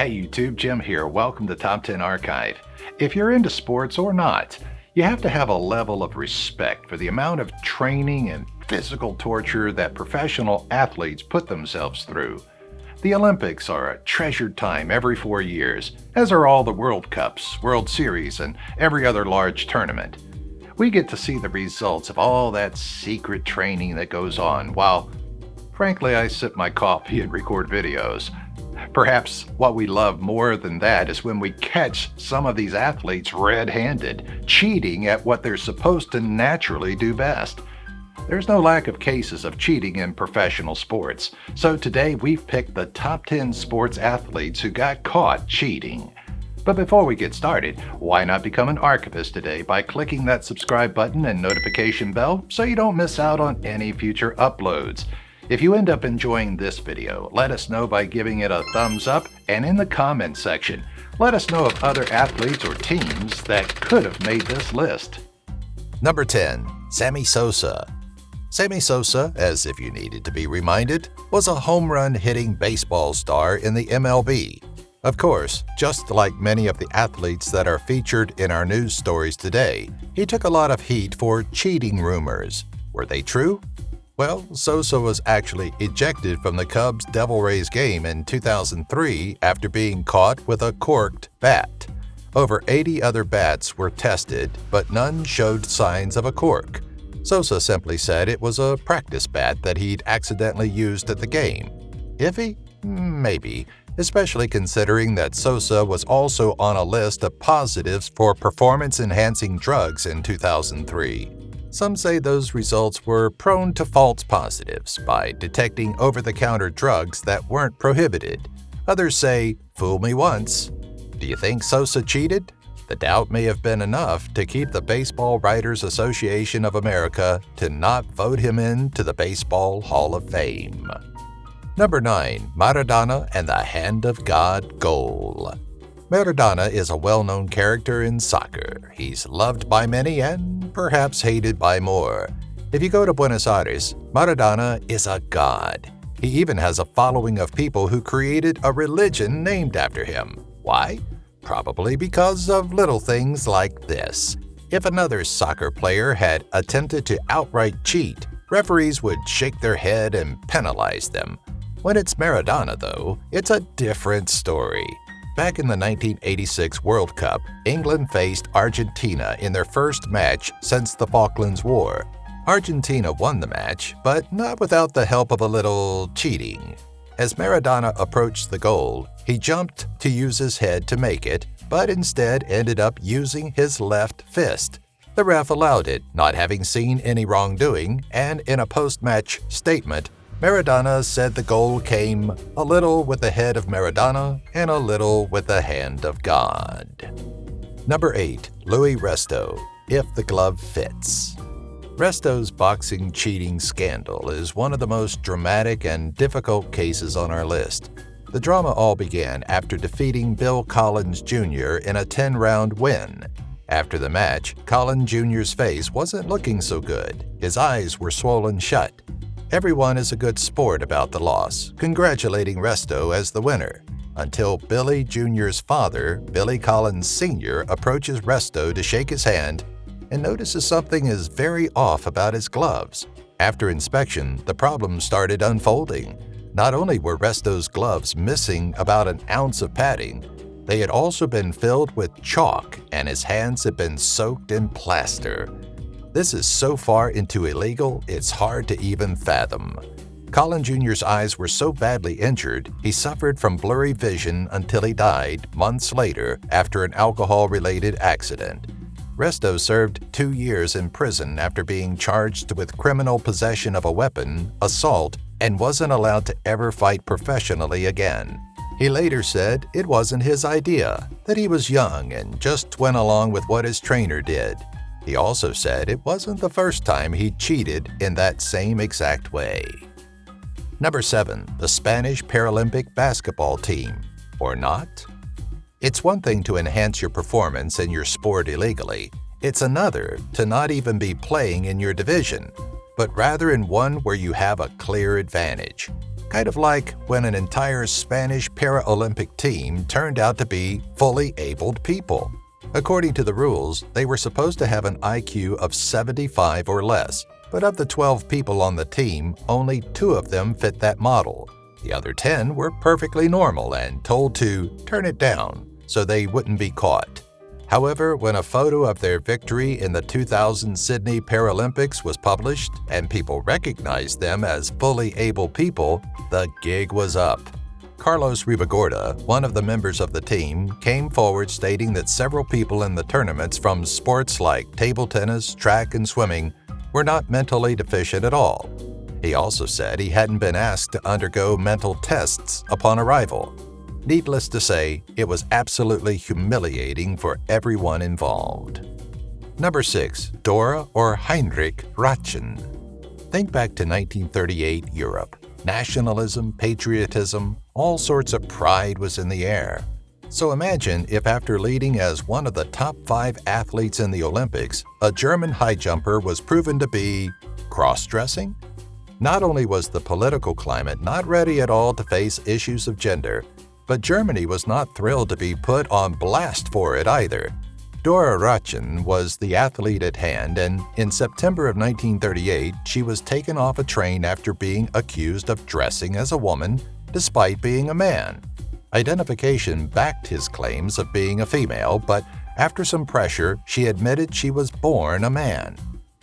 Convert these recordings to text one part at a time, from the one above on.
Hey YouTube, Jim here. Welcome to Top 10 Archive. If you're into sports or not, you have to have a level of respect for the amount of training and physical torture that professional athletes put themselves through. The Olympics are a treasured time every 4 years, as are all the World Cups, World Series, and every other large tournament. We get to see the results of all that secret training that goes on while, frankly, I sip my coffee and record videos. Perhaps what we love more than that is when we catch some of these athletes red-handed, cheating at what they're supposed to naturally do best. There's no lack of cases of cheating in professional sports, so today we've picked the top 10 sports athletes who got caught cheating. But before we get started, why not become an archivist today by clicking that subscribe button and notification bell so you don't miss out on any future uploads. If you end up enjoying this video, let us know by giving it a thumbs up, and in the comments section, let us know of other athletes or teams that could have made this list. Number 10. Sammy Sosa. Sammy Sosa, as if you needed to be reminded, was a home run hitting baseball star in the MLB. Of course, just like many of the athletes that are featured in our news stories today, he took a lot of heat for cheating rumors. Were they true? Well, Sosa was actually ejected from the Cubs Devil Rays game in 2003 after being caught with a corked bat. Over 80 other bats were tested, but none showed signs of a cork. Sosa simply said it was a practice bat that he'd accidentally used at the game. Iffy? Maybe, especially considering that Sosa was also on a list of positives for performance-enhancing drugs in 2003. Some say those results were prone to false positives by detecting over-the-counter drugs that weren't prohibited. Others say, fool me once. Do you think Sosa cheated? The doubt may have been enough to keep the Baseball Writers Association of America to not vote him into the Baseball Hall of Fame. Number 9. Maradona and the Hand of God goal. Maradona is a well-known character in soccer. He's loved by many and perhaps hated by more. If you go to Buenos Aires, Maradona is a god. He even has a following of people who created a religion named after him. Why? Probably because of little things like this. If another soccer player had attempted to outright cheat, referees would shake their head and penalize them. When it's Maradona, though, it's a different story. Back in the 1986 World Cup, England faced Argentina in their first match since the Falklands War. Argentina won the match, but not without the help of a little cheating. As Maradona approached the goal, he jumped to use his head to make it, but instead ended up using his left fist. The ref allowed it, not having seen any wrongdoing, and in a post-match statement, Maradona said the goal came a little with the head of Maradona and a little with the hand of God. Number 8. Louie Resto, If the Glove Fits. Resto's boxing cheating scandal is one of the most dramatic and difficult cases on our list. The drama all began after defeating Bill Collins Jr. in a 10-round win. After the match, Collins Jr.'s face wasn't looking so good. His eyes were swollen shut. Everyone is a good sport about the loss, congratulating Resto as the winner, until Billy Jr.'s father, Billy Collins Sr., approaches Resto to shake his hand and notices something is very off about his gloves. After inspection, the problem started unfolding. Not only were Resto's gloves missing about an ounce of padding, they had also been filled with chalk and his hands had been soaked in plaster. This is so far into illegal, it's hard to even fathom. Collins Jr.'s eyes were so badly injured, he suffered from blurry vision until he died months later after an alcohol-related accident. Resto served 2 years in prison after being charged with criminal possession of a weapon, assault, and wasn't allowed to ever fight professionally again. He later said it wasn't his idea, that he was young and just went along with what his trainer did. He also said it wasn't the first time he cheated in that same exact way. Number 7. The Spanish Paralympic basketball team. Or not? It's one thing to enhance your performance in your sport illegally. It's another to not even be playing in your division, but rather in one where you have a clear advantage. Kind of like when an entire Spanish Paralympic team turned out to be fully abled people. According to the rules, they were supposed to have an IQ of 75 or less, but of the 12 people on the team, only 2 of them fit that model. The other 10 were perfectly normal and told to turn it down so they wouldn't be caught. However, when a photo of their victory in the 2000 Sydney Paralympics was published and people recognized them as fully able people, the gig was up. Carlos Ribagorda, one of the members of the team, came forward stating that several people in the tournaments from sports like table tennis, track, and swimming were not mentally deficient at all. He also said he hadn't been asked to undergo mental tests upon arrival. Needless to say, it was absolutely humiliating for everyone involved. Number 6. Dora or Heinrich Rochon. Think back to 1938 Europe. Nationalism, patriotism, all sorts of pride was in the air. So imagine if after leading as one of the top 5 athletes in the Olympics, a German high jumper was proven to be cross-dressing? Not only was the political climate not ready at all to face issues of gender, but Germany was not thrilled to be put on blast for it either. Dora Rochon was the athlete at hand, and in September of 1938, she was taken off a train after being accused of dressing as a woman despite being a man. Identification backed his claims of being a female, but after some pressure, she admitted she was born a man.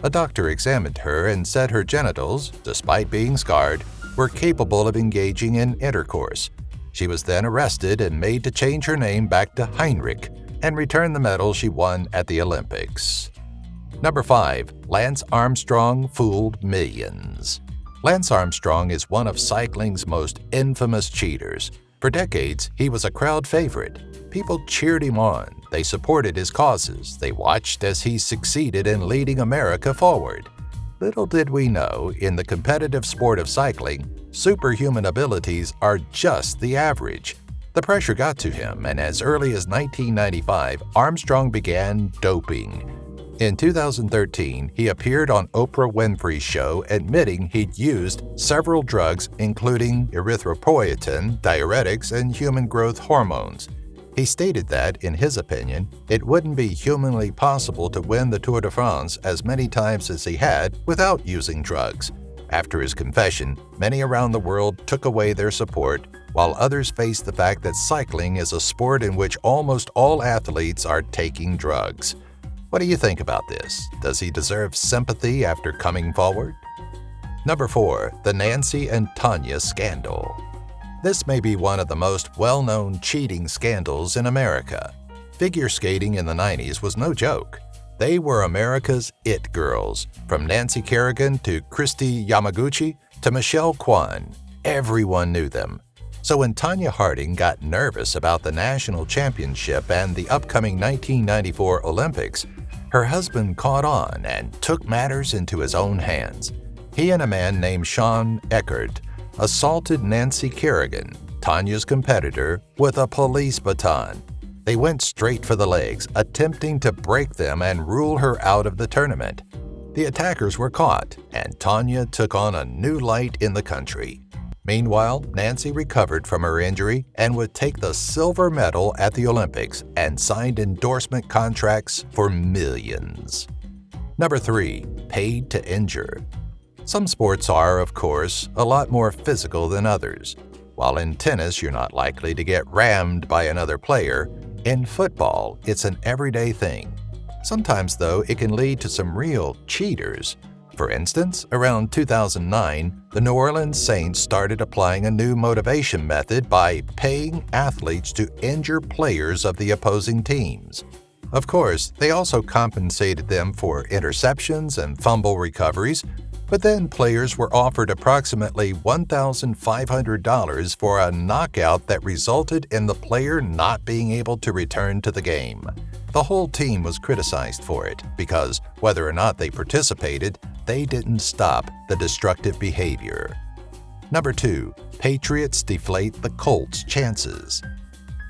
A doctor examined her and said her genitals, despite being scarred, were capable of engaging in intercourse. She was then arrested and made to change her name back to Heinrich and return the medal she won at the Olympics. Number 5. Lance Armstrong fooled millions. Lance Armstrong is one of cycling's most infamous cheaters. For decades, he was a crowd favorite. People cheered him on. They supported his causes. They watched as he succeeded in leading America forward. Little did we know, in the competitive sport of cycling, superhuman abilities are just the average. The pressure got to him, and as early as 1995, Armstrong began doping. In 2013, he appeared on Oprah Winfrey's show admitting he'd used several drugs including erythropoietin, diuretics, and human growth hormones. He stated that, in his opinion, it wouldn't be humanly possible to win the Tour de France as many times as he had without using drugs. After his confession, many around the world took away their support, while others faced the fact that cycling is a sport in which almost all athletes are taking drugs. What do you think about this? Does he deserve sympathy after coming forward? Number 4. The Nancy and Tonya Scandal. This may be one of the most well-known cheating scandals in America. Figure skating in the 90s was no joke. They were America's it girls, from Nancy Kerrigan to Christy Yamaguchi to Michelle Kwan. Everyone knew them. So when Tonya Harding got nervous about the national championship and the upcoming 1994 Olympics, her husband caught on and took matters into his own hands. He and a man named Sean Eckert assaulted Nancy Kerrigan, Tonya's competitor, with a police baton. They went straight for the legs, attempting to break them and rule her out of the tournament. The attackers were caught, and Tonya took on a new light in the country. Meanwhile, Nancy recovered from her injury and would take the silver medal at the Olympics and signed endorsement contracts for millions. Number 3. Paid to injure. Some sports are, of course, a lot more physical than others. While in tennis you're not likely to get rammed by another player, in football it's an everyday thing. Sometimes, though, it can lead to some real cheaters. For instance, around 2009, the New Orleans Saints started applying a new motivation method by paying athletes to injure players of the opposing teams. Of course, they also compensated them for interceptions and fumble recoveries, but then players were offered approximately $1,500 for a knockout that resulted in the player not being able to return to the game. The whole team was criticized for it because, whether or not they participated, they didn't stop the destructive behavior. Number 2. Patriots deflate the Colts' chances.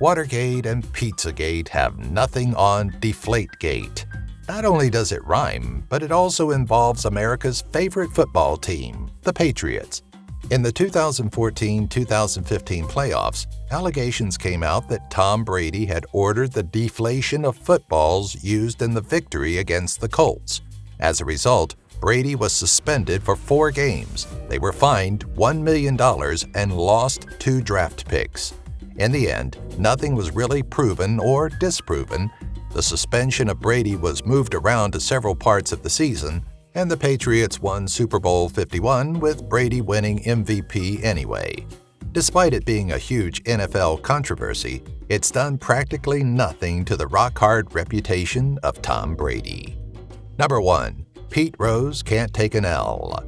Watergate and Pizzagate have nothing on Deflategate. Not only does it rhyme, but it also involves America's favorite football team, the Patriots. In the 2014-2015 playoffs, allegations came out that Tom Brady had ordered the deflation of footballs used in the victory against the Colts. As a result, Brady was suspended for 4 games. They were fined $1 million and lost 2 draft picks. In the end, nothing was really proven or disproven. The suspension of Brady was moved around to several parts of the season, and the Patriots won Super Bowl 51 with Brady winning MVP anyway. Despite it being a huge NFL controversy, it's done practically nothing to the rock-hard reputation of Tom Brady. Number 1. Pete Rose can't take an L.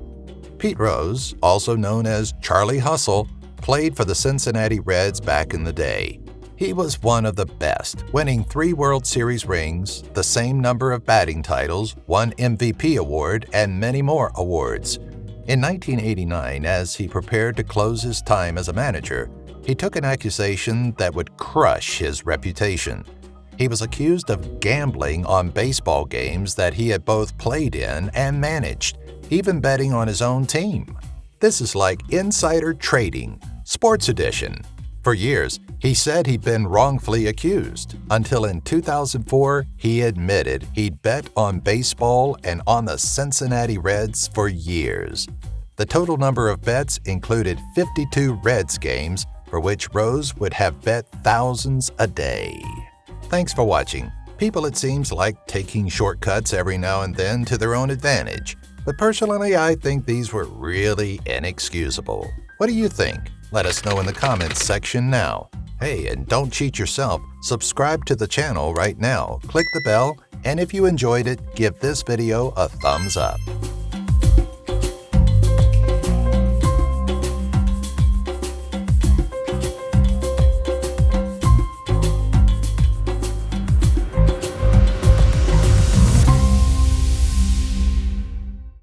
Pete Rose, also known as Charlie Hustle, played for the Cincinnati Reds back in the day. He was one of the best, winning 3 World Series rings, the same number of batting titles, 1 MVP award, and many more awards. In 1989, as he prepared to close his time as a manager, he took an accusation that would crush his reputation. He was accused of gambling on baseball games that he had both played in and managed, even betting on his own team. This is like insider trading, sports edition. For years, he said he'd been wrongfully accused, until in 2004 he admitted he'd bet on baseball and on the Cincinnati Reds for years. The total number of bets included 52 Reds games, for which Rose would have bet thousands a day. Thanks for watching. People, it seems, like taking shortcuts every now and then to their own advantage, but personally I think these were really inexcusable. What do you think? Let us know in the comments section now. Hey, and don't cheat yourself. Subscribe to the channel right now, click the bell, and if you enjoyed it, give this video a thumbs up.